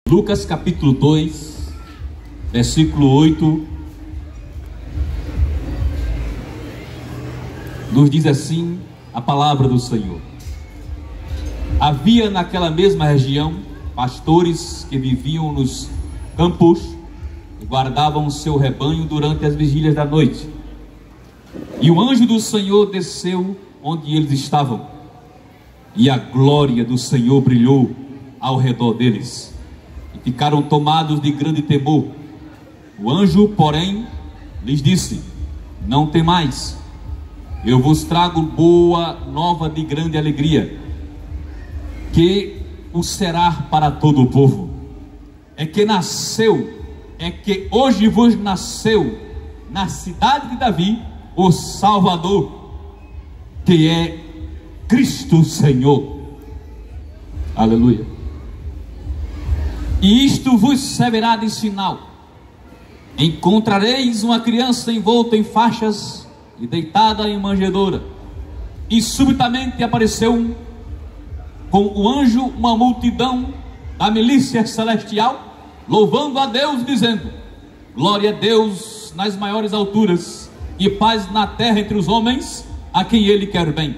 Lucas capítulo 2, versículo 8, nos diz assim a palavra do Senhor. Havia naquela mesma região pastores que viviam nos campos e guardavam o seu rebanho durante as vigílias da noite. E o anjo do Senhor desceu onde eles estavam, e a glória do Senhor brilhou ao redor deles. Ficaram tomados de grande temor. O anjo, porém, lhes disse: não temais, eu vos trago boa nova de grande alegria, que o será para todo o povo. É que hoje vos nasceu na cidade de Davi o Salvador, que é Cristo Senhor. Aleluia. E isto vos servirá de sinal: encontrareis uma criança envolta em faixas e deitada em manjedoura. E subitamente apareceu com o anjo uma multidão da milícia celestial, louvando a Deus, dizendo: glória a Deus nas maiores alturas, e paz na terra entre os homens a quem Ele quer bem.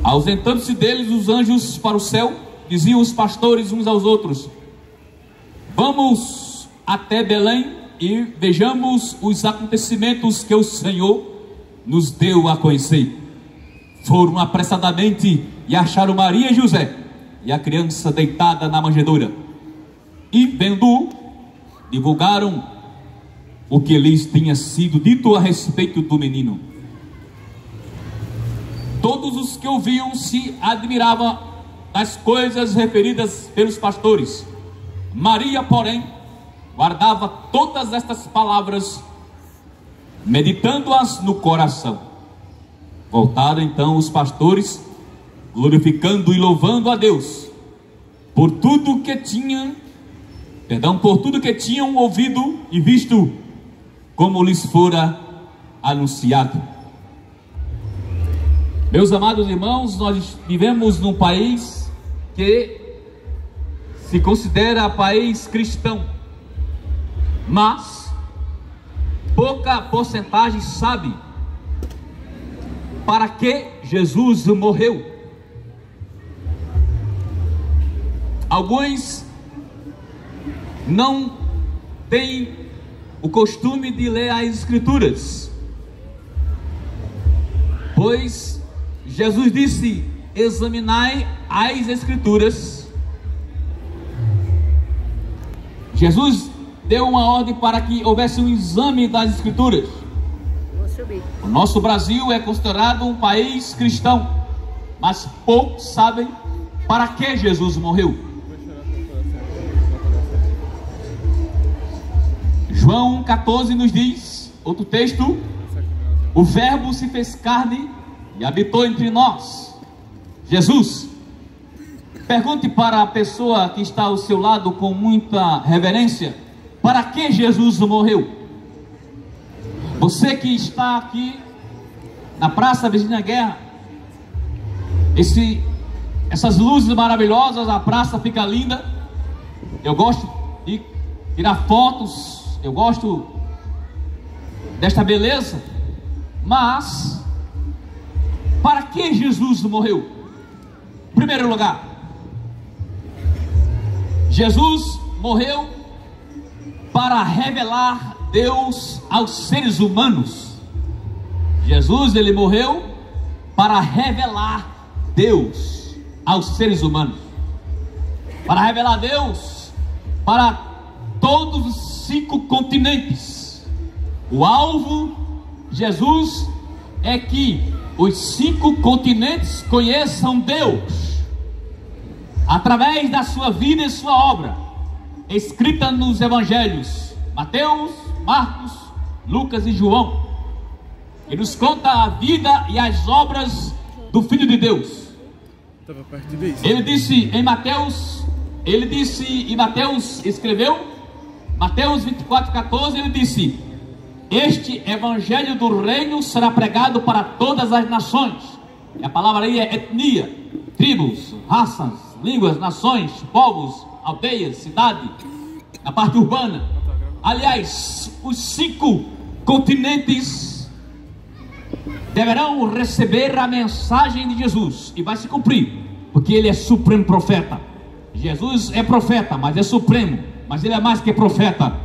Ausentando-se deles os anjos para o céu, diziam os pastores uns aos outros: vamos até Belém e vejamos os acontecimentos que o Senhor nos deu a conhecer. Foram apressadamente e acharam Maria e José e a criança deitada na manjedoura. E vendo-o, divulgaram o que lhes tinha sido dito a respeito do menino. Todos os que ouviam se admiravam das coisas referidas pelos pastores. Maria, porém, guardava todas estas palavras, meditando-as no coração. Voltaram então os pastores, glorificando e louvando a Deus por tudo que tinham ouvido e visto, como lhes fora anunciado. Meus amados irmãos, nós vivemos num país que se considera país cristão, mas pouca porcentagem sabe para que Jesus morreu. Alguns não têm o costume de ler as Escrituras, pois Jesus disse: examinai as Escrituras. Jesus deu uma ordem para que houvesse um exame das Escrituras. O nosso Brasil é considerado um país cristão, mas poucos sabem para que Jesus morreu. João 14 nos diz, outro texto: o verbo se fez carne e habitou entre nós. Jesus. Pergunte para a pessoa que está ao seu lado com muita reverência: para que Jesus morreu? Você que está aqui na Praça Virgínia Guerra, essas luzes maravilhosas, a praça fica linda. Eu gosto de tirar fotos, eu gosto desta beleza, mas para que Jesus morreu? Em primeiro lugar, Jesus morreu para revelar Deus aos seres humanos. Jesus, ele morreu para revelar Deus aos seres humanos, para revelar Deus para todos os 5 continentes. O alvo de Jesus é que os 5 continentes conheçam Deus através da sua vida e sua obra, escrita nos evangelhos Mateus, Marcos, Lucas e João, que nos conta a vida e as obras do Filho de Deus. Ele disse em Mateus, escreveu Mateus 24:14, ele disse: este evangelho do reino será pregado para todas as nações. E a palavra aí é etnia, tribos, raças, línguas, nações, povos, aldeias, cidade, na parte urbana. Aliás, os 5 continentes deverão receber a mensagem de Jesus, e vai se cumprir, porque ele é supremo profeta. Jesus é profeta, mas é supremo, mas ele é mais que profeta.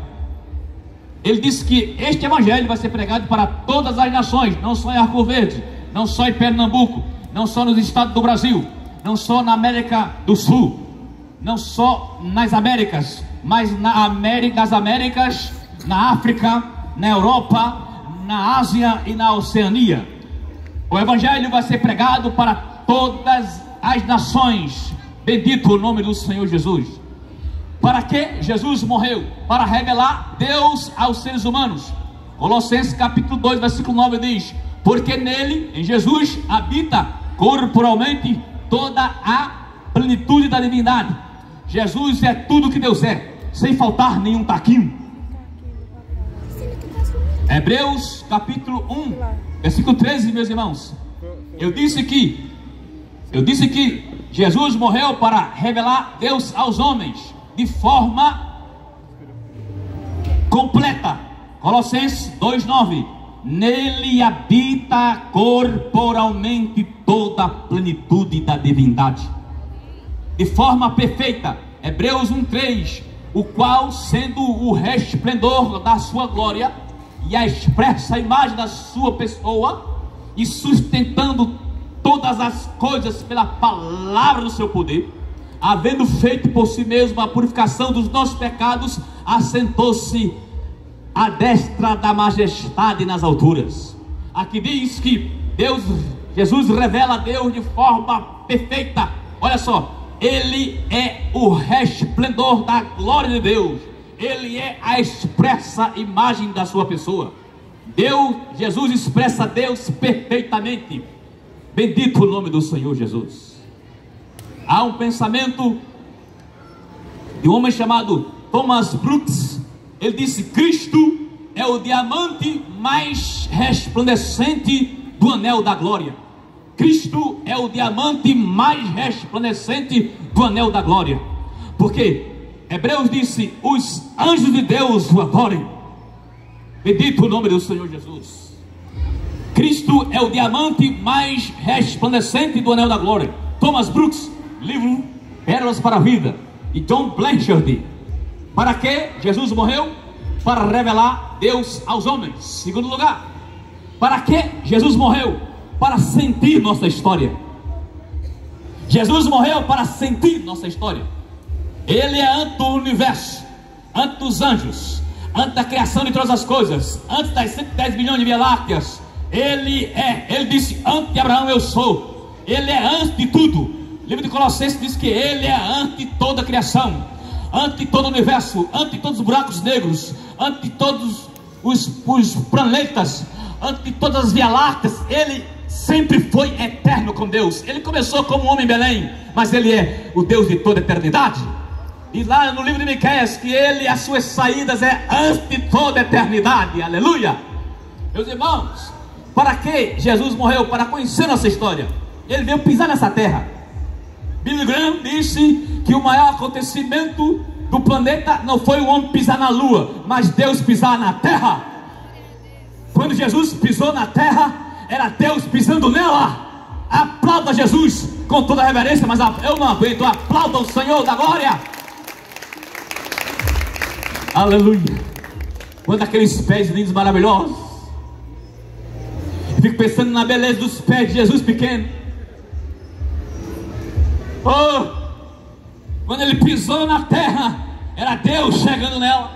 Ele disse que este evangelho vai ser pregado para todas as nações, não só em Arco Verde, não só em Pernambuco, não só nos estados do Brasil, não só na América do Sul, não só nas Américas, mas nas Américas, na África, na Europa, na Ásia e na Oceania. O evangelho vai ser pregado para todas as nações. Bendito o nome do Senhor Jesus. Para que Jesus morreu? Para revelar Deus aos seres humanos. Colossenses capítulo 2, versículo 9 diz: porque nele, em Jesus, habita corporalmente toda a plenitude da divindade. Jesus é tudo que Deus é, sem faltar nenhum taquinho. Hebreus capítulo 1, versículo 13, meus irmãos. Eu disse que Jesus morreu para revelar Deus aos homens de forma completa. Colossenses 2:9. Nele habita corporalmente toda a plenitude da divindade, de forma perfeita. Hebreus 1:3. O qual, sendo o resplendor da sua glória e a expressa imagem da sua pessoa, e sustentando todas as coisas pela palavra do seu poder, havendo feito por si mesmo a purificação dos nossos pecados, assentou-se à destra da majestade nas alturas. Aqui diz que Jesus revela a Deus de forma perfeita. Olha só, ele é o resplendor da glória de Deus, ele é a expressa imagem da sua pessoa. Jesus expressa Deus perfeitamente. Bendito o nome do Senhor Jesus. Há um pensamento de um homem chamado Thomas Brooks. Ele disse: Cristo é o diamante mais resplandecente do anel da glória. Cristo é o diamante mais resplandecente do anel da glória. Porque Hebreus disse: os anjos de Deus o adorem. Bendito o nome do Senhor Jesus. Cristo é o diamante mais resplandecente do anel da glória. Thomas Brooks, livro Pérolas para a Vida, e John Blanchard. Para que Jesus morreu? Para revelar Deus aos homens. Segundo lugar, para que Jesus morreu? Para sentir nossa história. Jesus morreu para sentir nossa história. Ele é antes do universo, antes dos anjos, antes da criação de todas as coisas, antes das 110 milhões de Via Lácteas. Ele disse: antes de Abraão eu sou. Ele é antes de tudo. O livro de Colossenses diz que ele é antes de toda a criação, antes de todo o universo, antes de todos os buracos negros, antes de todos os planetas, antes de todas as Via Lácteas. Ele sempre foi eterno com Deus. Ele começou como um homem em Belém, mas ele é o Deus de toda a eternidade. E lá no livro de Miqueias que as suas saídas é antes de toda a eternidade. Aleluia. Meus irmãos, para que Jesus morreu? Para conhecer nossa história. Ele veio pisar nessa terra. Billy Graham disse que o maior acontecimento do planeta não foi o homem pisar na lua, mas Deus pisar na terra. Quando Jesus pisou na terra, era Deus pisando nela. Aplauda Jesus com toda a reverência, mas eu não aguento. Aplauda o Senhor da glória. Aleluia. Quando aqueles pés lindos, maravilhosos, eu fico pensando na beleza dos pés de Jesus pequeno. Oh, quando ele pisou na terra, era Deus chegando nela.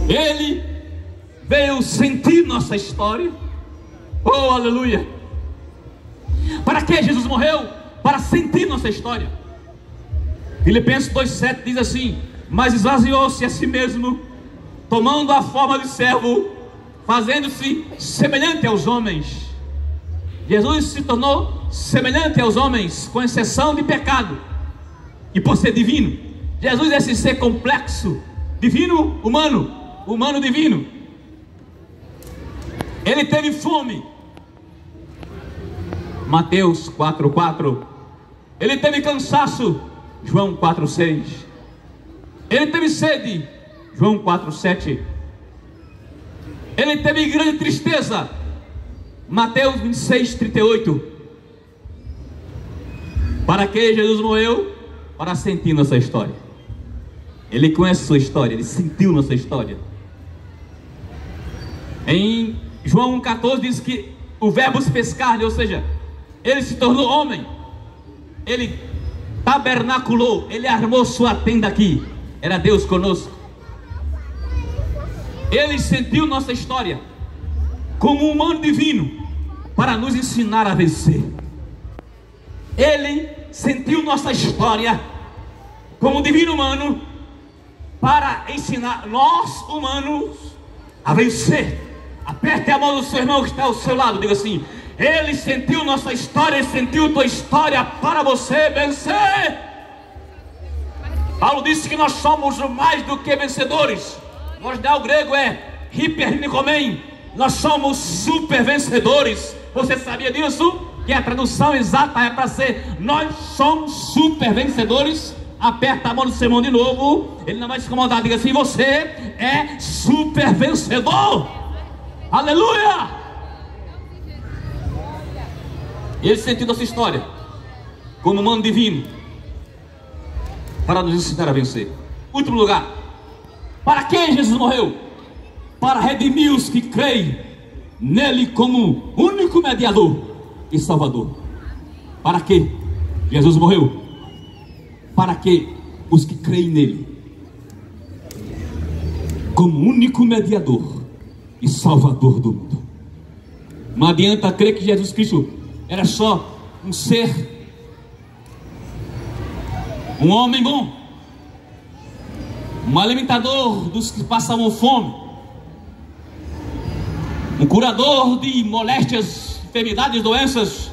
Ele veio sentir nossa história. Oh, aleluia. Para que Jesus morreu? Para sentir nossa história. Filipenses 2:7 diz assim: mas esvaziou-se a si mesmo, tomando a forma de servo, fazendo-se semelhante aos homens. Jesus se tornou semelhante aos homens, com exceção de pecado, e por ser divino. Jesus é esse ser complexo, divino, humano, humano, divino. Ele teve fome. Mateus 4:4. Ele teve cansaço, João 4,6. Ele teve sede, João 4,7. Ele teve grande tristeza, Mateus 26,38. Para que Jesus morreu? Para sentir nossa história. Ele conhece a sua história, ele sentiu nossa história. Em João 1,14 diz que o verbo se fez carne, ou seja, ele se tornou homem. Ele tabernaculou, ele armou sua tenda aqui. Era Deus conosco. Ele sentiu nossa história como um humano divino para nos ensinar a vencer. Ele sentiu nossa história como um divino humano para ensinar nós humanos a vencer. Aperte a mão do seu irmão que está ao seu lado, diga assim: ele sentiu nossa história, ele sentiu tua história para você vencer. Paulo disse que nós somos mais do que vencedores. O original grego é hipernicomen. Nós somos super vencedores. Você sabia disso? Que a tradução exata é para ser: nós somos super vencedores. Aperta a mão do seu irmão de novo, ele não vai se incomodar. Diga assim: você é super vencedor. Aleluia! Ele sentiu nossa história como humano divino para nos ensinar a vencer. Último lugar, para quem Jesus morreu? Para redimir os que creem nele como único mediador e salvador. Para que Jesus morreu? Para que os que creem nele como único mediador e salvador do mundo. Não adianta crer que Jesus Cristo era só um ser, um homem bom, um alimentador dos que passavam fome, um curador de moléstias, enfermidades, doenças,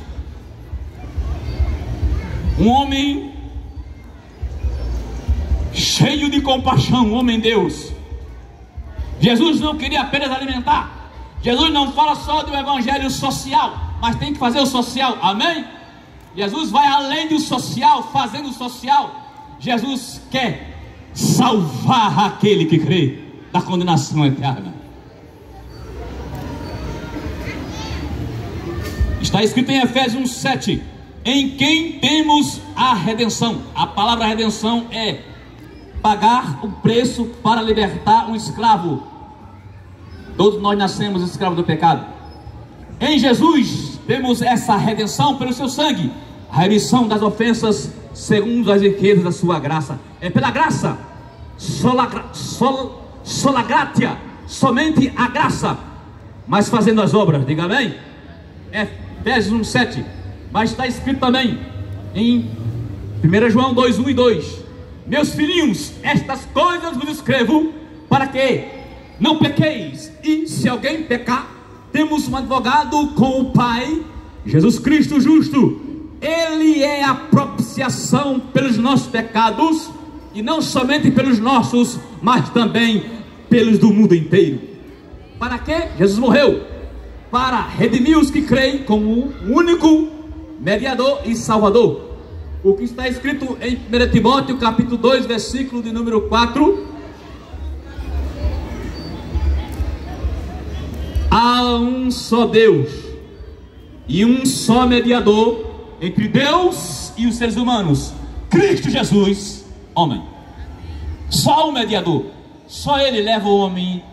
um homem cheio de compaixão, um homem Deus. Jesus não queria apenas alimentar. Jesus não fala só do evangelho social, mas tem que fazer o social, amém? Jesus vai além do social, fazendo o social. Jesus quer salvar aquele que crê da condenação eterna. Está escrito em Efésios 1,7: em quem temos a redenção. A palavra redenção é pagar o preço para libertar um escravo. Todos nós nascemos escravos do pecado. Em Jesus temos essa redenção pelo seu sangue, a remissão das ofensas segundo as riquezas da sua graça. É pela graça, sola gratia, somente a graça, mas fazendo as obras, diga amém. Efésios 1,7. Mas está escrito também em 1 João 2,1 e 2: meus filhinhos, estas coisas vos escrevo para que não pequeis. E se alguém pecar, temos um advogado com o Pai, Jesus Cristo justo. Ele é a propiciação pelos nossos pecados, e não somente pelos nossos, mas também pelos do mundo inteiro. Para que Jesus morreu? Para redimir os que creem como um único mediador e salvador. O que está escrito em 1 Timóteo capítulo 2, versículo de número 4: há um só Deus e um só mediador entre Deus e os seres humanos, Cristo Jesus, homem. Só um mediador, só ele leva o homem,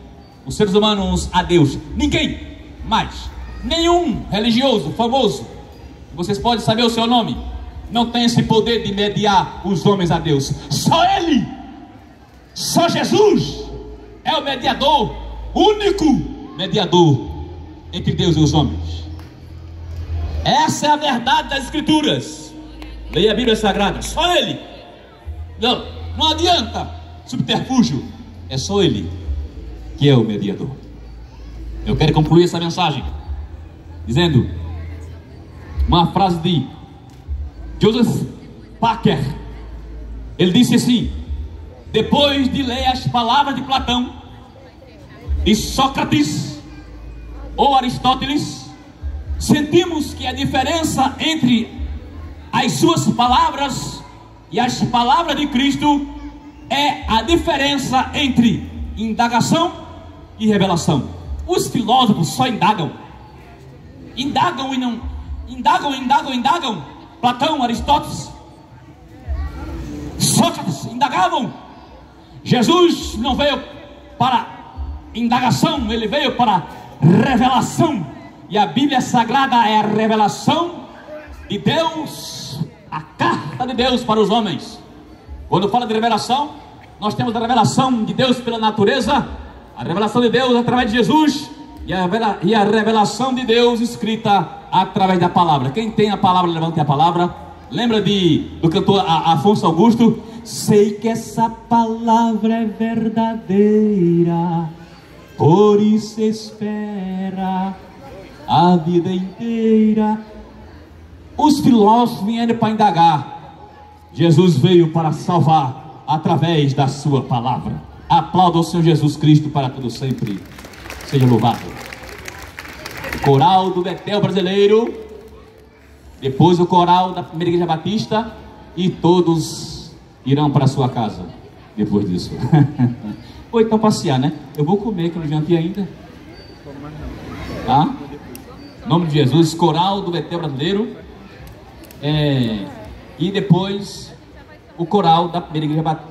os seres humanos, a Deus. Ninguém mais, nenhum religioso famoso, vocês podem saber o seu nome, não tem esse poder de mediar os homens a Deus. Só ele, só Jesus é o mediador, único mediador entre Deus e os homens. Essa é a verdade das Escrituras. Leia a Bíblia Sagrada. Só ele. Não adianta subterfúgio. É só ele que é o mediador. Eu quero concluir essa mensagem dizendo uma frase de Joseph Packer. Ele disse assim: depois de ler as palavras de Platão, de Sócrates ou Aristóteles, sentimos que a diferença entre as suas palavras e as palavras de Cristo é a diferença entre indagação e revelação. Os filósofos só indagam e não indagam. Platão, Aristóteles, Sócrates indagavam. Jesus não veio para indagação, ele veio para revelação. E a Bíblia Sagrada é a revelação de Deus, a carta de Deus para os homens. Quando fala de revelação, nós temos a revelação de Deus pela natureza, a revelação de Deus através de Jesus e a revelação de Deus escrita através da palavra. Quem tem a palavra, levante a palavra. Lembra do cantor Afonso Augusto? Sei que essa palavra é verdadeira, por isso espera a vida inteira. Os filósofos vieram para indagar, Jesus veio para salvar através da sua palavra. Aplauda o Senhor Jesus Cristo para todo sempre. Seja louvado. Coral do Betel brasileiro, depois o coral da primeira igreja batista, e todos irão para a sua casa depois disso. Ou então passear, né? Eu vou comer, que eu não jantei ainda. Tá? Em nome de Jesus, coral do Betel brasileiro, e depois o coral da primeira igreja batista.